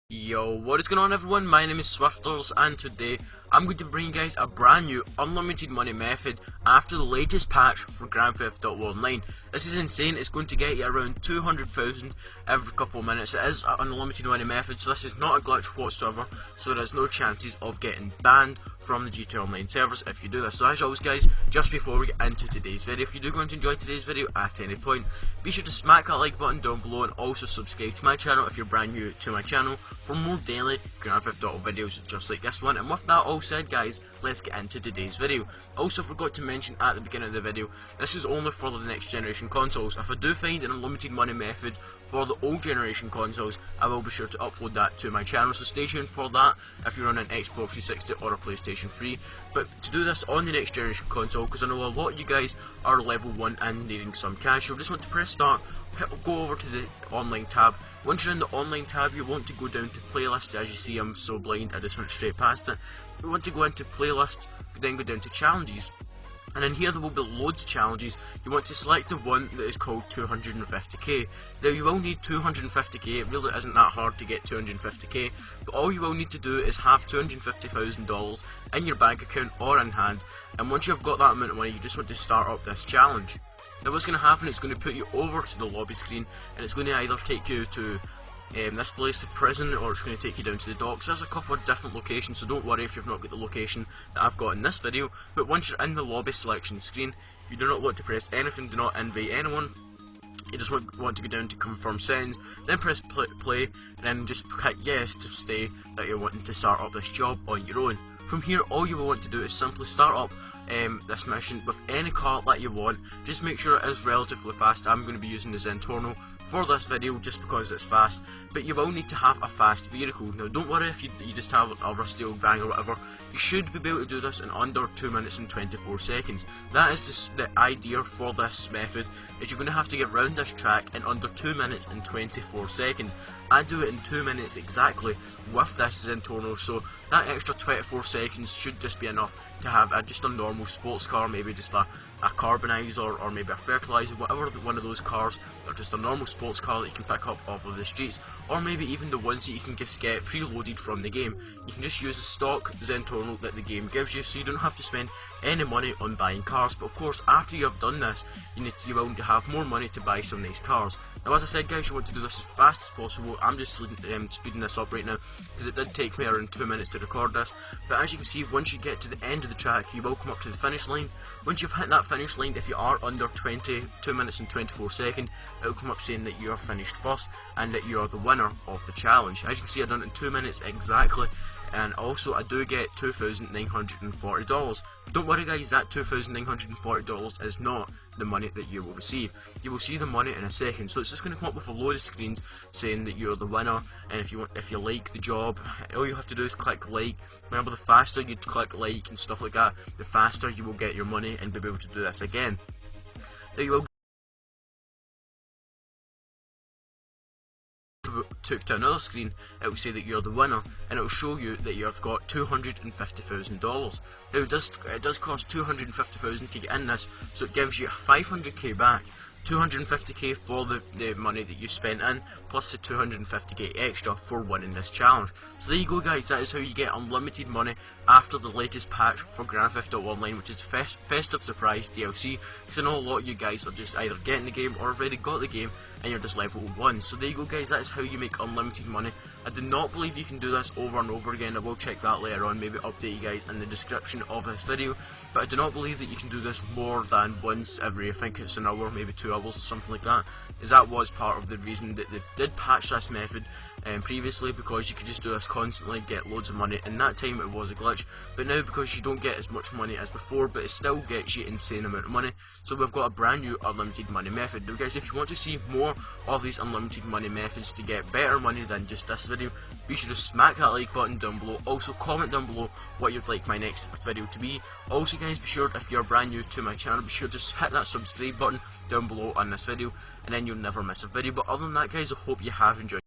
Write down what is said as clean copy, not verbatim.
Yo, what is going on everyone? My name is Swifters and today I'm going to bring you guys a brand new unlimited money method after the latest patch for Grand Theft Auto Online. This is insane. It's going to get you around 200,000 every couple of minutes. It is an unlimited money method, so this is not a glitch whatsoever, so there's no chances of getting banned from the GTA Online servers if you do this. So as always guys, just before we get into today's video, if you do going to enjoy today's video at any point, be sure to smack that like button down below and also subscribe to my channel if you're brand new to my channel for more daily Grand Theft Auto videos just like this one. And with that all said guys, let's get into today's video. I also forgot to mention at the beginning of the video, this is only for the next generation consoles. If I do find an unlimited money method for the old generation consoles, I will be sure to upload that to my channel, so stay tuned for that if you're on an Xbox 360 or a PlayStation 3. But to do this on the next generation console, because I know a lot of you guys are level 1 and needing some cash, you'll just want to press start, go over to the online tab. Once you're in the online tab, you want to go down to playlist. As you see, I'm so blind I just went straight past it. You want to go into playlist, then go down to challenges, and in here there will be loads of challenges. You want to select the one that is called 250k. Now you will need 250k, it really isn't that hard to get 250k, but all you will need to do is have $250,000 in your bank account or in hand, and once you've got that amount of money, you just want to start up this challenge. Now what's going to happen, it's going to put you over to the lobby screen, and it's going to either take you to this place, the prison, or it's going to take you down to the docks. There's a couple of different locations, so don't worry if you've not got the location that I've got in this video. But once you're in the lobby selection screen, you do not want to press anything, do not invite anyone. You just want to go down to confirm settings, then press play, and then just click yes to say that you're wanting to start up this job on your own. From here, all you will want to do is simply start up this mission with any car that you want. Just make sure it is relatively fast. I'm going to be using the Zentorno for this video just because it's fast, but you will need to have a fast vehicle. Now don't worry if you just have a rusty old bang or whatever, you should be able to do this in under 2 minutes and 24 seconds. That is just the idea for this method, is you're going to have to get round this track in under 2 minutes and 24 seconds. I do it in 2 minutes exactly with this Zentorno, so that extra 24 seconds should just be enough to have just a normal sports car, maybe just a carbonizer or maybe a fertilizer, whatever one of those cars, or just a normal sports car that you can pick up off of the streets, or maybe even the ones that you can just get preloaded from the game. You can just use a stock Zentorno that the game gives you, so you don't have to spend any money on buying cars. But of course, after you have done this, you will have more money to buy some nice cars. Now as I said guys, you want to do this as fast as possible. I'm just speeding this up right now because it did take me around 2 minutes to record this. But as you can see, once you get to the end of the track, you will come up to the finish line. Once you've hit that finish line, if you are under 2 minutes and 24 seconds, it will come up saying that you are finished first and that you are the winner of the challenge. As you can see, I've done it in 2 minutes exactly, and also I do get $2,940. Don't worry guys, that $2,940 is not the money that you will receive. You will see the money in a second. So it's just going to come up with a load of screens saying that you're the winner, and if you like the job, all you have to do is click like. Remember, the faster you click like and stuff like that, the faster you will get your money and be able to do this again. Now you will took to another screen, it will say that you're the winner, and it will show you that you have got $250,000. Now it does cost $250,000 to get in this, so it gives you 500k back, 250k for the money that you spent in, plus the 250k extra for winning this challenge. So there you go guys, that is how you get unlimited money after the latest patch for Grand Theft Auto Online, which is Festive Surprise DLC, because I know a lot of you guys are just either getting the game or have already got the game and you're just level 1. So there you go guys, that is how you make unlimited money. I do not believe you can do this over and over again. I will check that later on, maybe update you guys in the description of this video, but I do not believe that you can do this more than once every, I think it's an hour, maybe 2 hours or something like that, as that was part of the reason that they did patch this method previously, because you could just do this constantly, get loads of money. In that time it was a glitch, but now because you don't get as much money as before, but it still gets you insane amount of money, so we've got a brand new unlimited money method. Now guys, if you want to see more of these unlimited money methods to get better money than just this video, be sure to smack that like button down below. Also comment down below what you'd like my next video to be. Also guys, be sure, if you're brand new to my channel, be sure to hit that subscribe button down below on this video, and then you'll never miss a video. But other than that guys, I hope you have enjoyed.